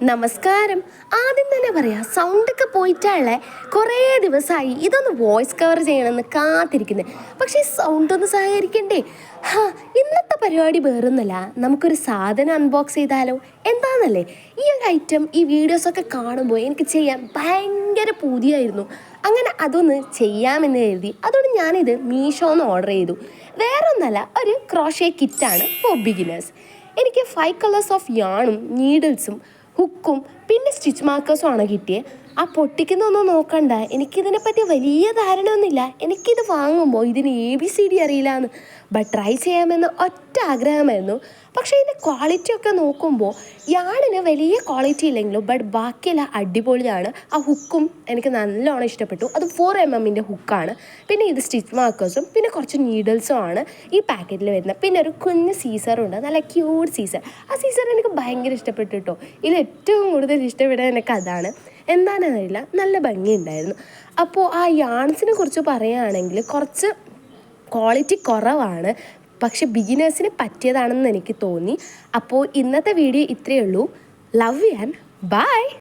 നമസ്കാരം. ആദ്യം തന്നെ പറയാം, സൗണ്ടൊക്കെ പോയിട്ടാണല്ലേ. കുറേ ദിവസമായി ഇതൊന്ന് വോയിസ് കവർ ചെയ്യണമെന്ന് കാത്തിരിക്കുന്നത്. പക്ഷേ സൗണ്ട് ഒന്ന് സഹകരിക്കണ്ടേ? ഇന്നത്തെ പരിപാടി വേറൊന്നുമല്ല, നമുക്കൊരു സാധനം അൺബോക്സ് ചെയ്താലോ? എന്താണെന്നല്ലേ, ഈ ഒരു ഐറ്റം ഈ വീഡിയോസൊക്കെ കാണുമ്പോൾ എനിക്ക് ചെയ്യാൻ ഭയങ്കര പൂതിയായിരുന്നു. അങ്ങനെ അതൊന്ന് ചെയ്യാമെന്ന് കരുതി അതുകൊണ്ട് ഞാനിത് മീഷോന്ന് ഓർഡർ ചെയ്തു. വേറൊന്നല്ല, ഒരു ക്രോഷേ കിറ്റാണ് ഫോർ ബിഗിനേഴ്സ്. എനിക്ക് 5 കളേഴ്സ് ഓഫ് യാണും നീഡിൽസും ഹുക്കും പിന്നെ സ്റ്റിച്ച് മാർക്കേഴ്സും ആണ് കിട്ടിയത്. ആ പൊട്ടിക്കുന്നൊന്നും നോക്കണ്ട, എനിക്കിതിനെപ്പറ്റി വലിയ ധാരണ ഒന്നുമില്ല. എനിക്കിത് വാങ്ങുമ്പോൾ ഇതിന് ABCD അറിയില്ല എന്ന്, ബട്ട് ട്രൈ ചെയ്യാമെന്ന് ഒറ്റ ആഗ്രഹമായിരുന്നു. പക്ഷേ ഇതിൻ്റെ ക്വാളിറ്റി ഒക്കെ നോക്കുമ്പോൾ യാണിന് വലിയ ക്വാളിറ്റി ഇല്ലെങ്കിലും ബട്ട് ബാക്കിയെല്ലാം അടിപൊളിയാണ്. ആ ഹുക്കും എനിക്ക് നല്ലോണം ഇഷ്ടപ്പെട്ടു. അത് 4mm ഹുക്കാണ്. പിന്നെ ഇത് സ്റ്റിച്ച് മാർക്കേഴ്സും പിന്നെ കുറച്ച് നീഡിൽസും ആണ് ഈ പാക്കറ്റിൽ വരുന്നത്. പിന്നെ ഒരു കുഞ്ഞ് സീസറുണ്ട്, നല്ല ക്യൂട്ട് സീസർ. ആ സീസർ എനിക്ക് ഭയങ്കര ഇഷ്ടപ്പെട്ടു കേട്ടോ. ഇതിൽ ഏറ്റവും കൂടുതൽ ഇഷ്ടപ്പെട്ടത് എനിക്ക് അതാണ്. എന്താണെന്നറിയില്ല, നല്ല ഭംഗിയുണ്ടായിരുന്നു. അപ്പോൾ ആ യാൺസിനെ കുറിച്ച് പറയുകയാണെങ്കിൽ കുറച്ച് ക്വാളിറ്റി കുറവാണ്, പക്ഷെ ബിഗിനേഴ്സിന് പറ്റിയതാണെന്ന് എനിക്ക് തോന്നി. അപ്പോൾ ഇന്നത്തെ വീഡിയോ ഇത്രയേ ഉള്ളൂ. Love you and by.